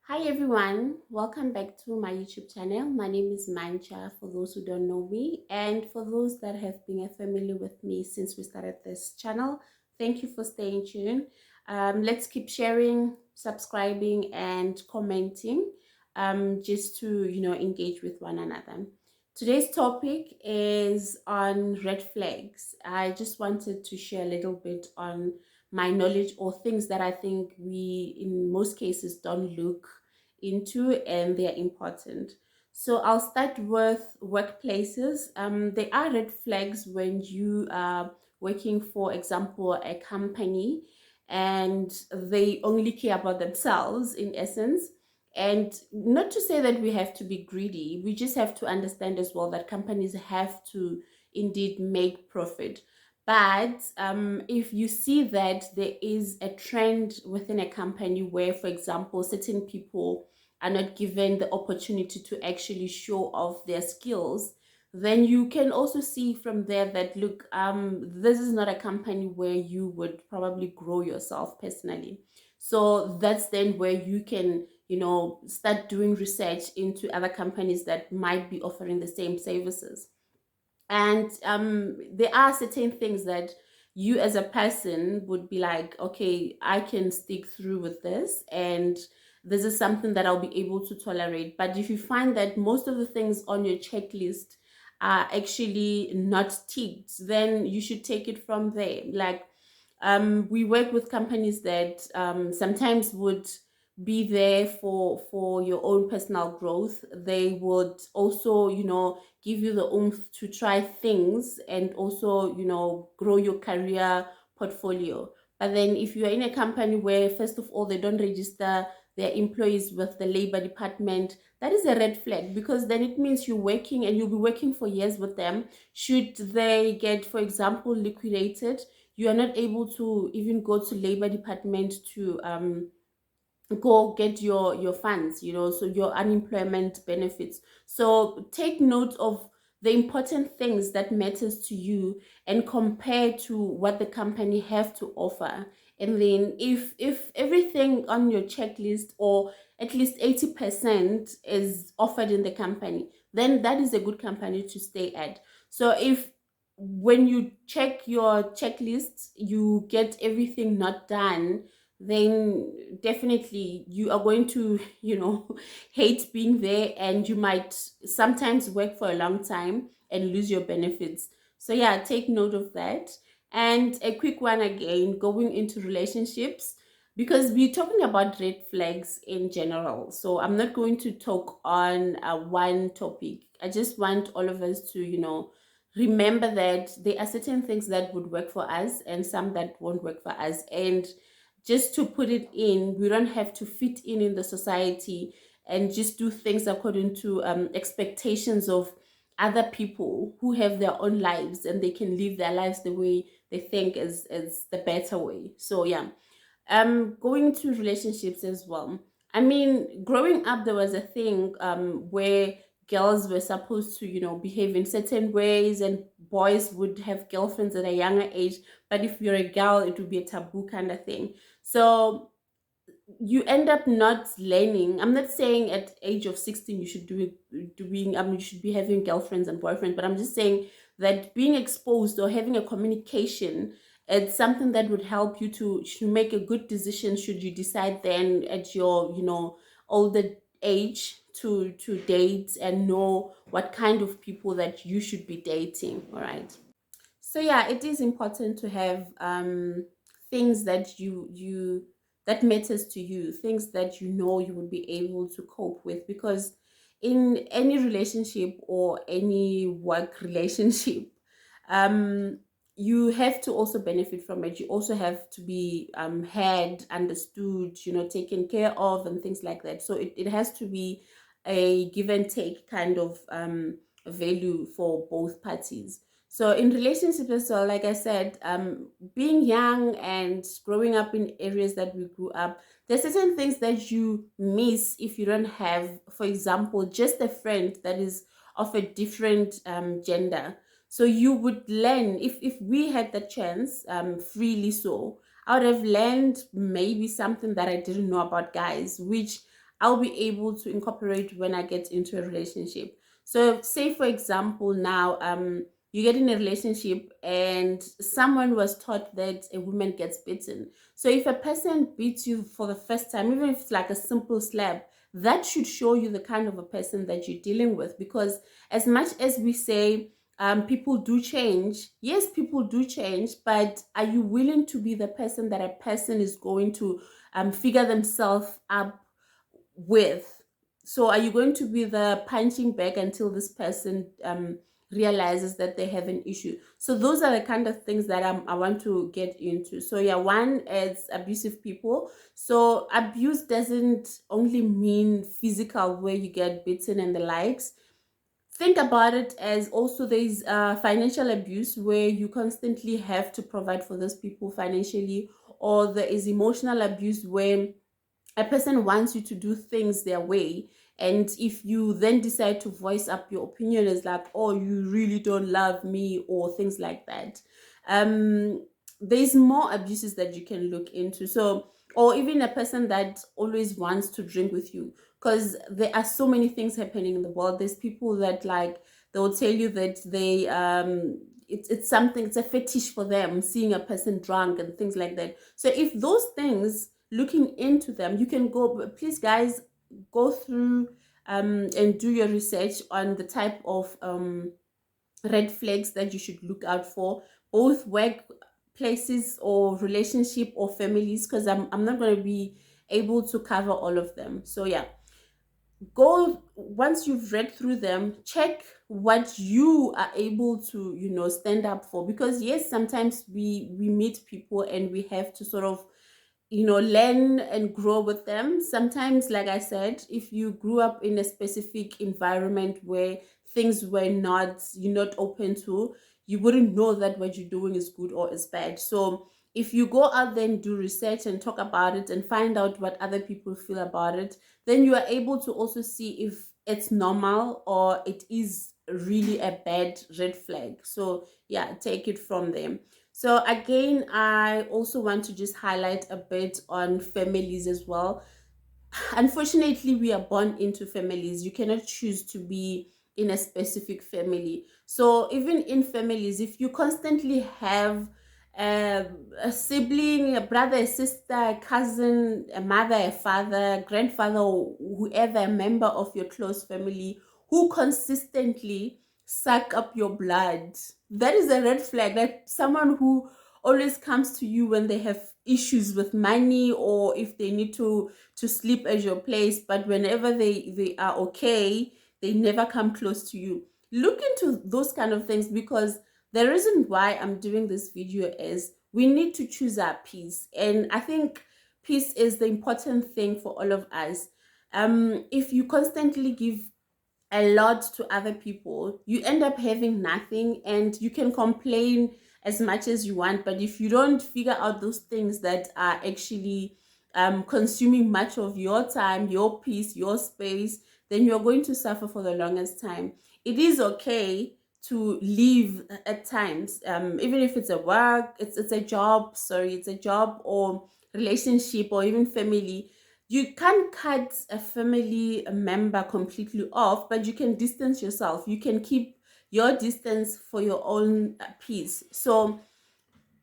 Hi everyone, welcome back to my YouTube channel. My name is Mancha for those who don't know me, and for those that have been familiar with me since we started this channel, thank you for staying tuned. Let's keep sharing, subscribing and commenting just to engage with one another. Today's topic is on red flags. I just wanted to share a little bit on my knowledge or things that I think we in most cases don't look into and they're important. So I'll start with workplaces. There are red flags when you are working, for example, a company and they only care about themselves in essence. And not to say that we have to be greedy, we just have to understand as well that companies have to indeed make profit. But if you see that there is a trend within a company where, for example, certain people are not given the opportunity to actually show off their skills, then you can also see from there that, look, this is not a company where you would probably grow yourself personally. So that's then where you can, start doing research into other companies that might be offering the same services. And there are certain things that you as a person would be like, okay, I can stick through with this, and this is something that I'll be able to tolerate. But if you find that most of the things on your checklist are actually not ticked, then you should take it from there. Like, we work with companies that sometimes would be there for your own personal growth. They would also, give you the oomph to try things and also, grow your career portfolio. But then if you are in a company where, first of all, they don't register their employees with the labor department, that is a red flag, because then it means you're working and you'll be working for years with them. Should they get, for example, liquidated, you are not able to even go to labor department to go get your funds, so your unemployment benefits. So take note of the important things that matters to you and compare to what the company have to offer. And then if everything on your checklist, or at least 80% is offered in the company, then that is a good company to stay at. So if when you check your checklist you get everything not done, then definitely you are going to, hate being there, and you might sometimes work for a long time and lose your benefits. So yeah, take note of that. And a quick one again, going into relationships, because we're talking about red flags in general. So I'm not going to talk on one topic. I just want all of us to, remember that there are certain things that would work for us and some that won't work for us. And just to put it in, we don't have to fit in the society and just do things according to expectations of other people who have their own lives and they can live their lives the way they think is the better way. So yeah, going to relationships as well. I mean, growing up there was a thing where girls were supposed to, behave in certain ways, and boys would have girlfriends at a younger age. But if you're a girl, it would be a taboo kind of thing. So you end up not learning. I'm not saying at age of 16 you should you should be having girlfriends and boyfriends, but I'm just saying that being exposed or having a communication, it's something that would help you to make a good decision should you decide then at your, older age to date and know what kind of people that you should be dating. All right. So yeah, it is important to have things that you that matters to you, things that you would be able to cope with, because in any relationship or any work relationship, um you have to also benefit from it. You also have to be heard, understood, taken care of and things like that. So it has to be a give and take kind of value for both parties. So in relationships as well, like I said, being young and growing up in areas that we grew up, there's certain things that you miss if you don't have, for example, just a friend that is of a different gender. So you would learn, if we had the chance, freely so, I would have learned maybe something that I didn't know about guys, which I'll be able to incorporate when I get into a relationship. So say for example now you get in a relationship and someone was taught that a woman gets beaten. So if a person beats you for the first time, even if it's like a simple slap, that should show you the kind of a person that you're dealing with. Because as much as we say people do change, yes, people do change, but are you willing to be the person that a person is going to figure themselves up with? So are you going to be the punching bag until this person realizes that they have an issue? So those are the kind of things that I want to get into. So yeah, one is abusive people. So abuse doesn't only mean physical, where you get beaten and the likes. Think about it as also there's financial abuse, where you constantly have to provide for those people financially, or there is emotional abuse, where a person wants you to do things their way, and if you then decide to voice up your opinion, is like, oh, you really don't love me, or things like that. um there's more abuses that you can look into. So, or even a person that always wants to drink with you, because there are so many things happening in the world. There's people that, like, they will tell you that they it's something, it's a fetish for them seeing a person drunk and things like that. So if those things, looking into them, you can go, please guys, go through and do your research on the type of red flags that you should look out for, both work places or relationship or families, because I'm not going to be able to cover all of them. So yeah, go, once you've read through them, check what you are able to, stand up for. Because yes, sometimes we meet people and we have to sort of, learn and grow with them. Sometimes, like I said, if you grew up in a specific environment where things were not, you're not open to, you wouldn't know that what you're doing is good or is bad. So if you go out there and do research and talk about it and find out what other people feel about it, then you are able to also see if it's normal or it is really a bad red flag. So yeah, take it from them. So again, I also want to just highlight a bit on families as well. Unfortunately, we are born into families. You cannot choose to be in a specific family. So even in families, if you constantly have a, a sibling, a brother, a sister, a cousin, a mother, a father, grandfather, or whoever, a member of your close family who consistently suck up your blood, that is a red flag. Like someone who always comes to you when they have issues with money, or if they need to sleep at your place, but whenever they are okay, they never come close to you. Look into those kind of things, because the reason why I'm doing this video is we need to choose our peace. And I think peace is the important thing for all of us. If you constantly give a lot to other people, you end up having nothing, and you can complain as much as you want, but if you don't figure out those things that are actually consuming much of your time, your peace, your space, then you're going to suffer for the longest time. It is okay to leave at times, even if it's a work, it's a job, sorry, it's a job or relationship or even family. You can't cut a family member completely off, but you can distance yourself. You can keep your distance for your own peace. So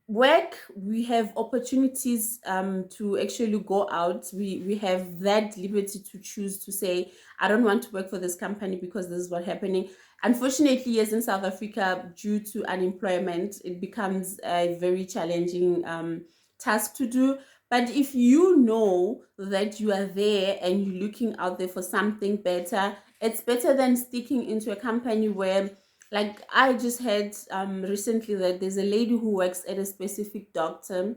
work, we have opportunities to actually go out. We have that liberty to choose to say, I don't want to work for this company because this is what's happening. Unfortunately, yes, in South Africa, due to unemployment, it becomes a very challenging task to do. But if you know that you are there and you're looking out there for something better, it's better than sticking into a company where, like I just heard recently that there's a lady who works at a specific doctor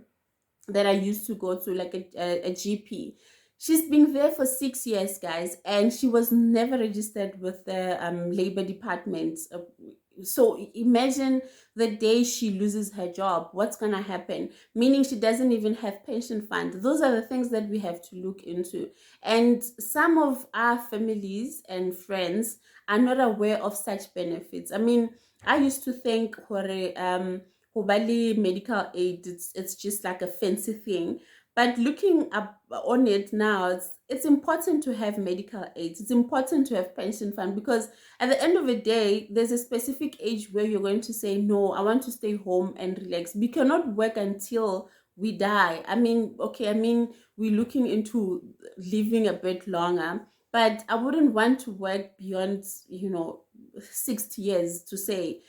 that I used to go to, like a GP. She's been there for 6 years, guys, and she was never registered with the labor department. So imagine the day she loses her job, what's gonna happen? Meaning she doesn't even have pension fund. Those are the things that we have to look into. And some of our families and friends are not aware of such benefits. I mean, I used to think, medical aid, it's just like a fancy thing. But looking up on it now, it's important to have medical aids. It's important to have pension fund, because at the end of the day, there's a specific age where you're going to say, no, I want to stay home and relax. We cannot work until we die. I mean, okay, I mean, we're looking into living a bit longer, but I wouldn't want to work beyond, 60 years to say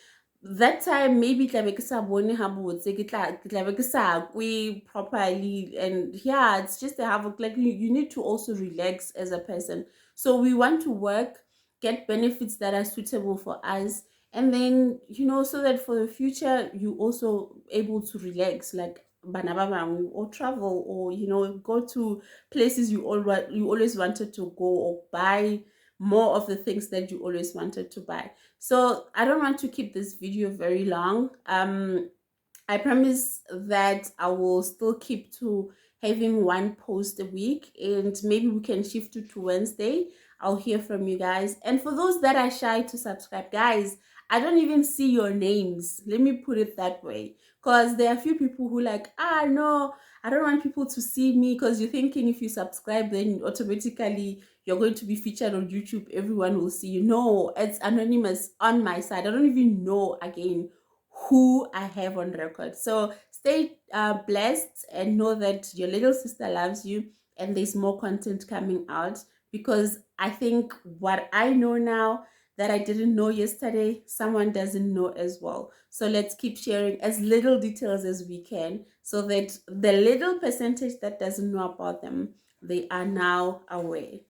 that time. Maybe tla be ke sa bone ha botse, ke tla be ke sa kwe properly, and yeah, it's just a havoc. Like you need to also relax as a person. So we want to work, get benefits that are suitable for us, and then so that for the future you also able to relax, like bana ba bangwe, or travel, or go to places you always wanted to go, or buy more of the things that you always wanted to buy. So I don't want to keep this video very long. I promise that I will still keep to having one post a week, and maybe we can shift it to Wednesday. I'll hear from you guys. And for those that are shy to subscribe, guys, I don't even see your names. Let me put it that way. Because there are a few people who like, no, I don't want people to see me, because you're thinking if you subscribe, then automatically you're going to be featured on YouTube. Everyone will see you. No, it's anonymous on my side. I don't even know again who I have on record. So stay blessed, and know that your little sister loves you, and there's more content coming out, because I think what I know now that I didn't know yesterday, someone doesn't know as well. So let's keep sharing as little details as we can, so that the little percentage that doesn't know about them, they are now aware.